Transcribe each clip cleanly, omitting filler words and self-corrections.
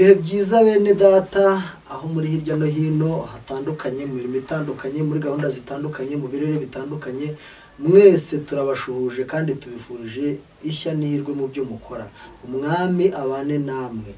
ibihe byiza bene data aho muri hirya no hino hatandukanye mu mirimo itandukanye muri gahunda zitandukanye mu birere bitandukanye mwese turabashuhuje kandi tubifurije ishya n'ihirwe mu byo mukora umwami abane namwe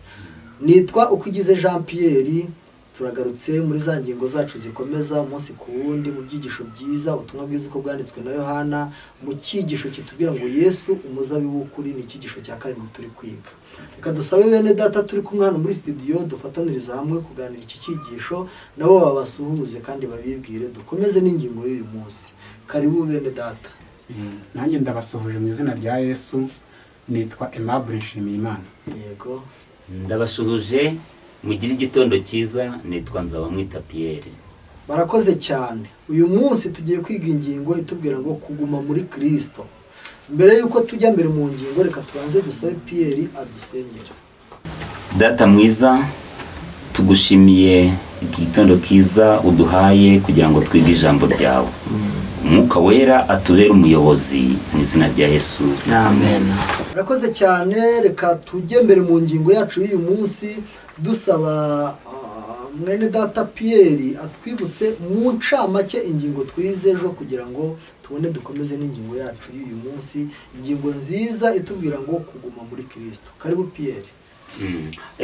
nitwa Ukugize Jean Pierre turagarutse muri za ngingo zacu zikomeza umunsi ku wundi mu byigisho byiza ubutumwa bwiza uko bwanditswe na Yohana mu cyigisho kitubwira ngo Yesu umuzabibu w'ukuri ni icyigisho cya karindwi turi kwiga reka dusabe bene data turi kumwe hano muri studio dufataniriza hamwe kuganira iki cyigisho nabo babasuhuze kandi babibwire dukomeze n'ingingo y'uyu munsi karibu bene data nanjye ndabasuhuje mu izina rya Yesu nitwa Aimable Nshimiyimana yego ndabasuhuje mugire igitondo cyiza nitwa Nzabamwita Pierre barakoze cyane uyu munsi tugiye kwiga ingingo itubwira ngo kuguma muri Kristo mbere yuko tujya mbere mu ngingo reka tubanze dusabe Pierre adusengera data mwiza tugushimiye igitondo kiza uduhaye kugira ngo twige ijambo ryawe umwuka wera atubere umuyobozi mu izina rya Yesu amen barakoze cyane reka tujye mbere mu ngingo yacu y'uyu munsi dusaba mwene data Pierre atwibutse mu ncamake ingingo twize ejo kugira ngo tubone dukomeze n'ingingo yacu y'uyu munsi ingingo nziza itubwira ngo kuguma muri Kristo karibu Pierre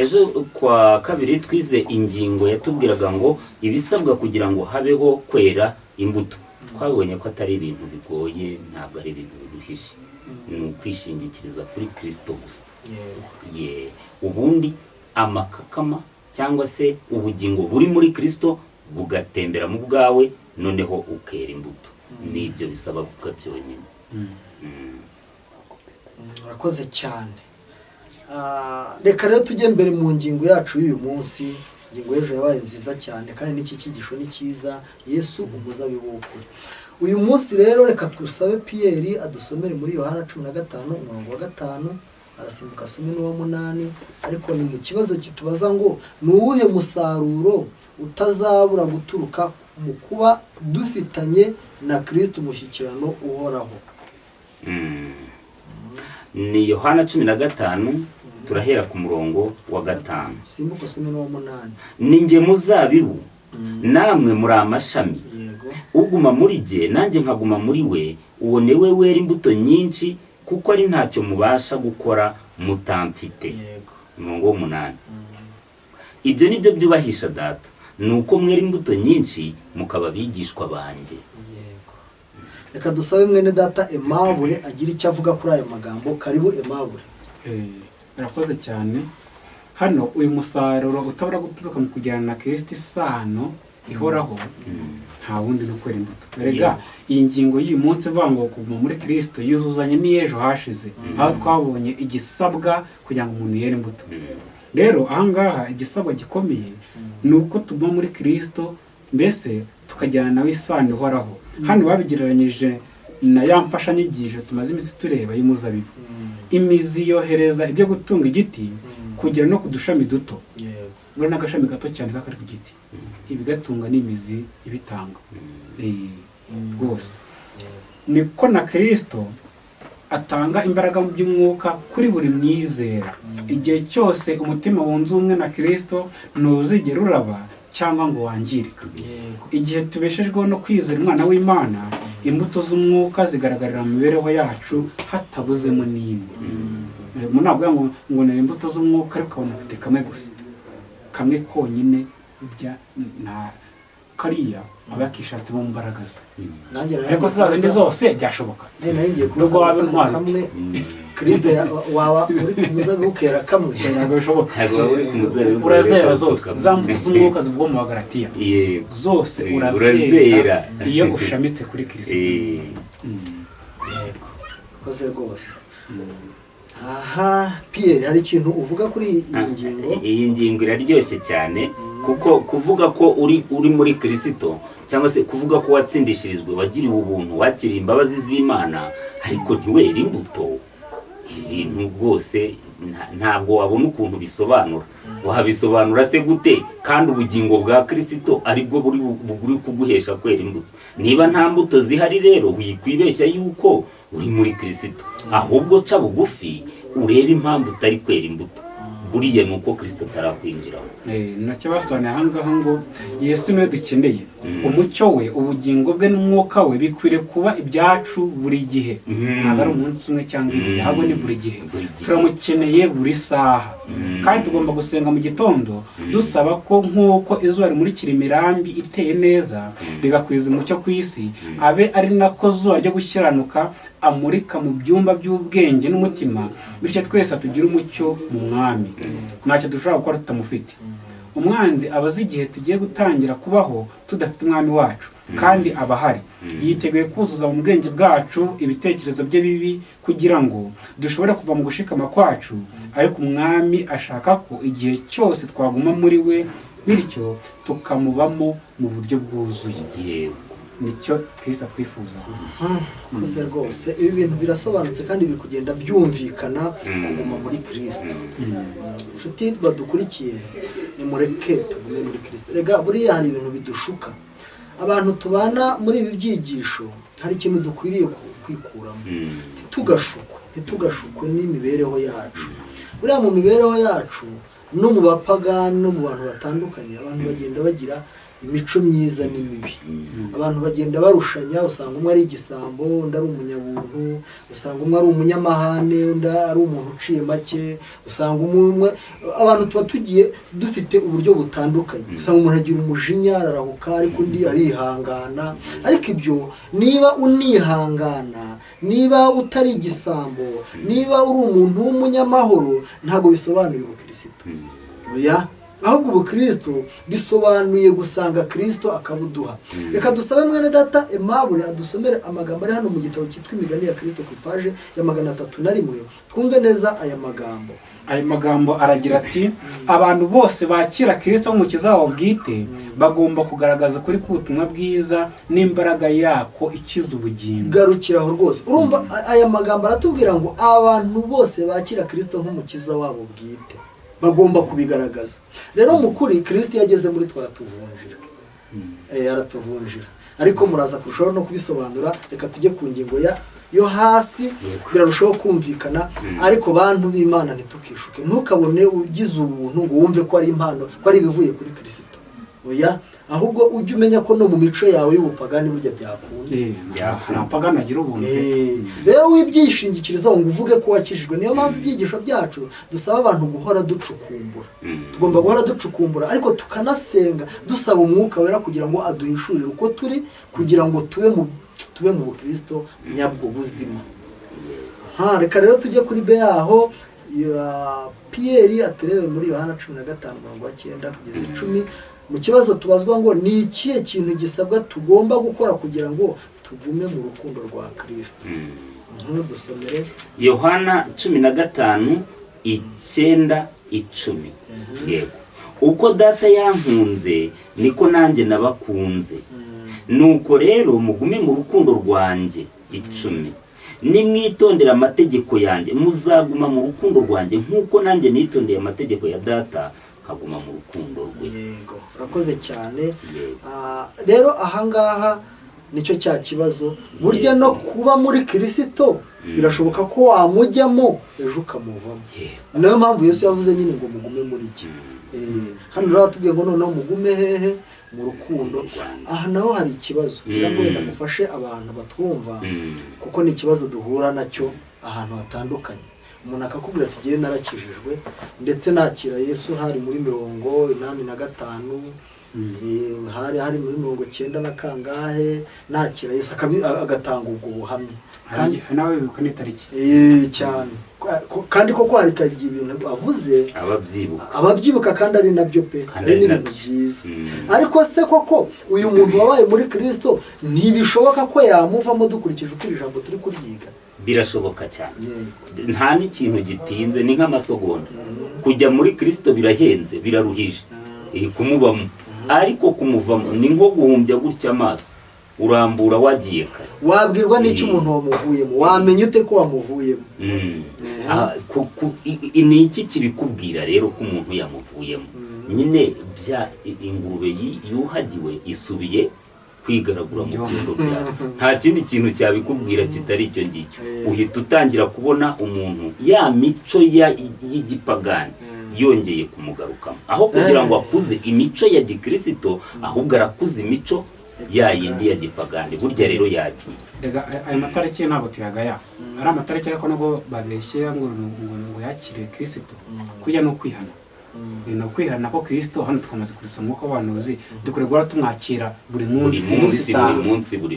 ejo kwa kabiri twize ingingo yatubwiraga ngo ibisabwa kugira ngo habeho kwera imbuto twabonye ko atari ibintu bigoye ntabwo ari ibintu biruhije ni ukwishingikiriza kuri Kristo gusa ubundi amakakama cyangwa se ubugingo buri muri Kristo bugatembera mu bwawe noneho ukera imbuto nibyo bisaba kuko byonyine urakoze cyane reka rero tujye mbere mu ngingo yacu y'uyu munsi ingingo y'ejo yabaye nziza cyane kandi n'iki cyigisho ni cyiza Yesu umuzabibu w'ukuri uyu munsi rero reka dusabe Pierre adusomere muri Yohana 15:5 arasimbuka asome n'uwa 8 ariko ni mu kibazo kitubaza ngo ni uwuhe musaruro utazabura guturuka mu kuba dufitanye na Kristo umushyikirano uhoraho ni Yohana 15 turahera ku murongo wa 5 simbuka asome n'uwa 8 ninjye muzabibu namwe muri amashami uguma muri jye nanjye nkaguma muri we uwo newe wera imbuto nyinshi kuko ari ntacyo mubasha gukora mutamfite umurongo wa 8 ibyo nibyo byubahisha data nuko mwera imbuto nyinshi mukaba bigishwa banjye reka dusabe mwene data Aimable agira icyo avuga kuri aya magambo karibu Aimable barakoze cyane hano uyu musaruro utabura guturuka mu kujyana na Kristo isano ihoraho nta wundi no kwera imbuto rega iyi ngingo y'uyu munsi ivuga ngo kuguma muri Kristo yuzuzanye n'ejo hashize aho twabonye igisabwa kugira ngo umuntu yere imbuto rero ahangaha igisabwa gikomeye ni uko tuba muri Kristo mbese tukajyana nawe isano ihoraho hano babigereranyije na ya mfashanyigisho tumaze iminsi tureba y'umuzabibu imizi yohereza ibyo gutunga igiti kugera no ku dushami duto ubwo n'agashami gato cyane kakari ku giti ibigatunga n'imizi ibitanga rwose niko na Kristo atanga imbaraga mu by'umwuka kuri buri mwizera igihe cyose umutima wunze umwe na Kristo ntuzigera uraba cyangwa ngo wangirika igihe tubeshejweho no kwizera umwana w'Imana imbuto z'umwuka zigaragarira mu mibereho yacu hatabuzemo n'imwe umuntu ntabwo ngo ni imbuto z'umwuka ariko ukabona afite kamwe gusa kamwe konyine nta kariya aba yakishatse mu mbaraga ze ariko za zindi zose byashoboka nubwo waba intwari kamwe Kristo waba uri kumuzabibu ukera kamwe ntabwo bishoboka umuzabibu urazera zose za mbuto z'umwuka zivuga mu Bagalatiya zose urazera iyo ushamitse kuri Kristo koze rwose aha Pierre hari ikintu uvuga kuri iyi ngingo iyi ngingo iraryoshye cyane kuko kuvuga ko uri muri Kristo cyangwa se kuvuga ko watsindishirizwe wagiriwe ubuntu wakiriye imbabazi z'Imana ariko ntiwera imbuto ibintu rwose ntabwo wabona ukuntu bisobanura wabisobanura se gute kandi ubugingo bwa Kristo aribwo buri kuguhesha kwera imbuto niba nta mbuto zihari rero wikwibeshya yuko uri muri Kristo ahubwo ca bugufi urebe impamvu utari kwera imbuto buriya ni uko Kristo atarakwinjiramo. nacyo basobanuye aha ngaha ngo Yesu niwe dukeneye, umucyo we, ubugingo bwe n'umwuka we bikwiriye kuba ibyacu buri gihe, ntabwo ari umunsi umwe cyangwa ibiri, ahubwo ni buri gihe. Turamukeneye buri saha, kandi tugomba gusenga mu gitondo dusaba ko nk'uko izuba rimurikira imirambi iteye neza rigakwiza umucyo ku isi, abe ari nako zuba ryo gukiranuka amurika mu byumba by'ubwenge n'umutima, bityo twese tugira umucyo mu mwami. Ntacyo dushobora gukora tutamufite. Umwanzi aba azi igihe tugiye gutangira kubaho tudafite umwami wacu, kandi aba ahari yiteguye kuzuza mu bwenge bwacu ibitekerezo bye bibi kugira ngo dushobore kuva mu gushikama kwacu, ariko umwami ashaka ko igihe cyose twaguma muri we, bityo tukamubamo mu buryo bwuzuye. Nicyo Kristo atwifuza. Kuze rwose ibi bintu birasobanutse kandi biri kugenda byumvikana kuguma muri Kristo. Inshuti badukurikiye, nimureke tugume muri Kristo. Rega buriya hari ibintu bidushuka. Abantu tubana muri ibi byigisho hari ikintu dukwiriye kwikuramo. Ntitugashukwe n'imibereho yacu. Buriya mu mibereho yacu no mu bapagani no mu bantu batandukanye, abantu bagenda bagira imico myiza n'imibi. Abantu bagenda barushanya, usanga umwe ari igisambo, undi ari umunyabuntu, usanga umwe ari umunyamahane, undi ari umuntu uciye make, usanga umwe, abantu tuba tugiye dufite uburyo butandukanye. Usanga umuntu agira umujinya ararahuka, ariko undi arihangana. Ariko ibyo niba unihangana, niba utari igisambo, niba uri umuntu w'umunyamahoro, ntabwo bisobanuye ubukristo. Oya, ahubwo ubukristo bisobanuye gusanga Kristo akabuduha. Reka dusabe mwene data Aimable adusomere amagambo ari hano mu gitabo cyitwa Imigani ya Kristo ku ipaje ya 301, twumve neza aya magambo. Ayo magambo aragira ati, abantu bose bakira Kristo nk'umukiza wabo bwite bagomba kugaragaza kuri k'ubutumwa bwiza n'imbaraga yako ikiza ubugingo. Garukiraho rwose. Urumva aya magambo aratubwira ngo abantu bose bakira Kristo nk'umukiza wabo bwite bagomba kubigaragaza. Rero mukuri Kristo yageze muri twaratuvunjira. Aratuvunjira. Ariko muraza kurushaho no kubisobanura. Reka tujye ku ngingo yo hasi birarushaho kumvikana. Ariko bantu b'Imana ntitukishuke, ntukabone ugize ubuntu ngo wumve ko ari impano, ko ari bivuye kuri Kristo. Oya, ahubwo ujye umenya ko no mu mico yawe y'ubupagani burya byakunda. Abapagani agira ubuntu. Rero wibyishingikiriza ngo uvuge ko wakijijwe. Niyo mpamvu ibyigisho byacu dusaba abantu guhora ducukumbura. Tugomba guhora ducukumbura, ariko tukanasenga dusaba umwuka wera kugira ngo aduhishurire uko turi, kugira ngo tube mu bukristo nyabwo buzima. Reka rero tujye kuri yaho Pierre aterewe muri Yohana 15:9-10. Mu kibazo tubazwa ngo ni ikihe kintu gisabwa tugomba gukora kugira ngo tugume mu rukundo rwa Kristo. Dusomere Yohana 15:9-10. Yego, uko data yankunze niko nanjye nabakunze, nuko rero mugume mu rukundo rwanjye. 10. Nimwitondera amategeko yanjye muzaguma mu rukundo rwanjye nk'uko nanjye nitondeye amategeko ya data nkaguma mu rukundo rwe. Yego, urakoze cyane. Rero ahangaha nicyo cya kibazo. Burya no kuba muri Kristo birashoboka ko wamujyamo ejo ukamuvamo. Niyo mpamvu Yesu yavuze nyine ngo mugume muri iki. Hano rero tubwiye ngo noneho mugume hehe? Mu rukundo. Aha naho hari ikibazo kugira ngo wenda mufashe abantu batwumva, kuko ni ikibazo duhura nacyo ahantu hatandukanye. Umuntu akakubwira ati giye narakijijwe ndetse nakira Yesu hari muri 85, hari muri 90 na kangahe nakira Yesu, agatanga ubwo buhamya. Kandi nawe bibuka n'itariki. Cyane. Kandi koko hari kagiye ibintu avuze ababyibuka kandi ari nabyo pe, ari n'ibintu byiza. Ariko se koko uyu muntu wabaye muri Kristo ntibishoboka ko yamuvamo dukurikije uko ijambo turi kuryiga? Birashoboka cyane. Nta n'ikintu gitinze, ni nk'amasogonda. Kujya muri Kristo birahenze, biraruhije kumubamo, ariko kumuvamo ni nko guhumbya gutya amaso, urambura wagiye kare. Wabwirwa n'icyo umuntu wamuvuyemo, wamenye ute ko wamuvuyemo? Ni iki kibikubwira rero ko umuntu yamuvuyemo? Nyine bya ingurube yuhagiwe isubiye kwigaragura mu byondo byawe. Nta kindi kintu cyabikubwira kitari icyo ngicyo. Uhita utangira kubona umuntu ya mico y'igipagani yongeye kumugarukamo, aho kugira ngo akuze imico ya gikirisito, ahubwo arakuza imico ya yindi ya gipagani. Burya rero yagiye rega ayo matariki ntabwo tuyagaya, ari amatariki ariko nubwo babeshye ngo yakiriye kirisito, kujya no kwihana ni ukwihana ko kirisito hano twamaze kurusha umwuka w'abahanuzi, dukwiye guhora tumwakira buri munsi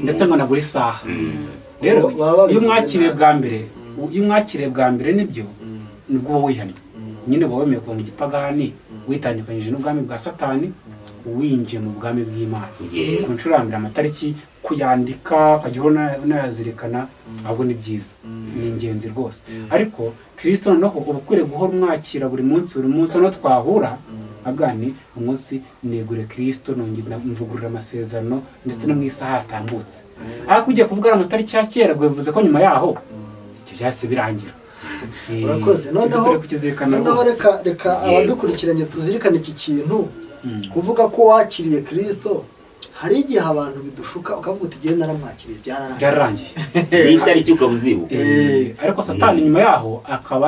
ndetse ngo na buri saha. Rero iyo umwakiriye bwa mbere nibyo nibwo uba wihanye nyine, uba wemeye kuva mu gipagani witandukanyije n'ubwami bwa Satani winjiye mu bwami bw'Imana. Ku nshuro ya mbere amatariki kuyandika ukajya unayazirikana ahubwo ni byiza, ni ingenzi rwose. Ariko kirisito noneho uba ukwiriye guhora umwakira buri munsi no twahura agani umunsi negure kirisito, nongera mvugurura amasezerano ndetse no mu isaha yatambutse. Ariko ugiye kuvuga amatariki ya kera bivuze ko nyuma yaho ibyo byase birangira. Urakoze. Noneho reka abadukurikiranye tuzirikane iki kintu, kuvuga ko wakiriye kirisito. Hari igihe abantu bidushuka ukavuga uti igihe naramwakiriye byararangiye n'itariki ukabuzibuka, ariko Satani nyuma yaho akaba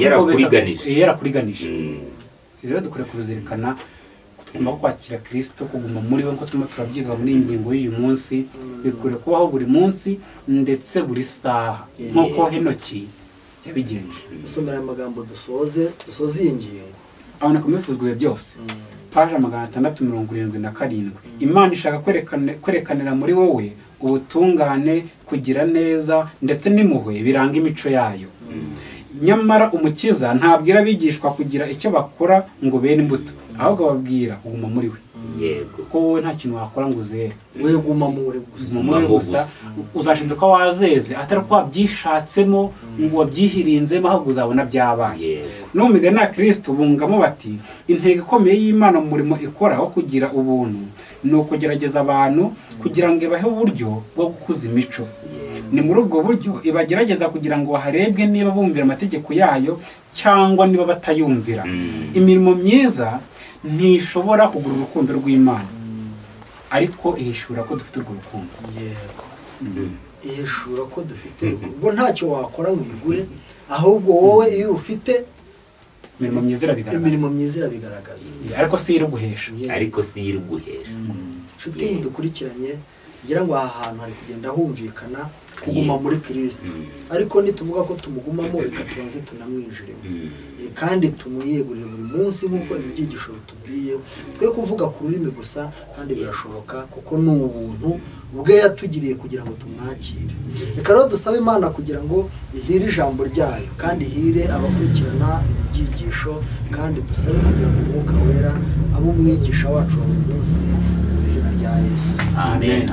yarakuriganije. Rero dukwiye kubizirikana, tugomba kwakira kirisito, kuguma muri we, nko turimo turabyiga muri iyi ngingo y'uyu munsi. Bikwiriye kubaho buri munsi ndetse buri saha nk'uko Henoki yabigenje. Dusomera aya magambo dusoze iyi ngingo. Abona ku bifuzwe byose, paje 677. Imana ishaka kwerekanira muri wowe ubutungane, kugira neza ndetse n'impuhwe biranga imico yayo. Nyamara umukiza ntabwira abigishwa kugira icyo bakora ngo bene imbuto, ahubwo babwira kuguma muri we. Yego, ko wowe nta kintu wakora ngo uzere, we guma muri gusa. Uzashinduka wazeze atari ko wabyishatsemo ngo wabyihirinzemo, ahubwo uzabona byabaye. No migana ya Kristo bungamo bati intego ikomeye y'Imana mu murimo ikora wo kugira ubuntu ni ukugerageza abantu kugira ngo ibahe uburyo bwo gukuza imico. Ni muri ubwo buryo ibagerageza kugira ngo harebwe niba bumvira amategeko yayo cyangwa niba batayumvira. Imirimo myiza ntishobora kugura urukundo rw'Imana, ariko ihishura ko dufite urwo rukundo. Yego, ihishura ko dufite ubwo ntacyo wakora ngo igure, ahubwo wowe iyo ufite imirimo myiza irabigaragaza, ariko si iruguhesha. Nshuti mudukurikiranye, ngira ngo aha hantu hari kugenda humvikana kuguma muri Kristo, ariko nituvuga ko tumugumamo reka tubanze tunamwinjiremo kandi tumwiyegurire buri munsi nk'uko ibyigisho bitubwiye. Twe kuvuga ku rurimi gusa, kandi birashoboka kuko ni ubuntu ubwe yatugiriye kugira ngo tumwakire. Reka rero dusabe Imana kugira ngo ihire ijambo ryayo kandi ihire abakurikirana ibyigisho, kandi dusabe kugira ngo Umwuka Wera abe umwigisha wacu wa buri munsi, mu izina rya Yesu. Amen.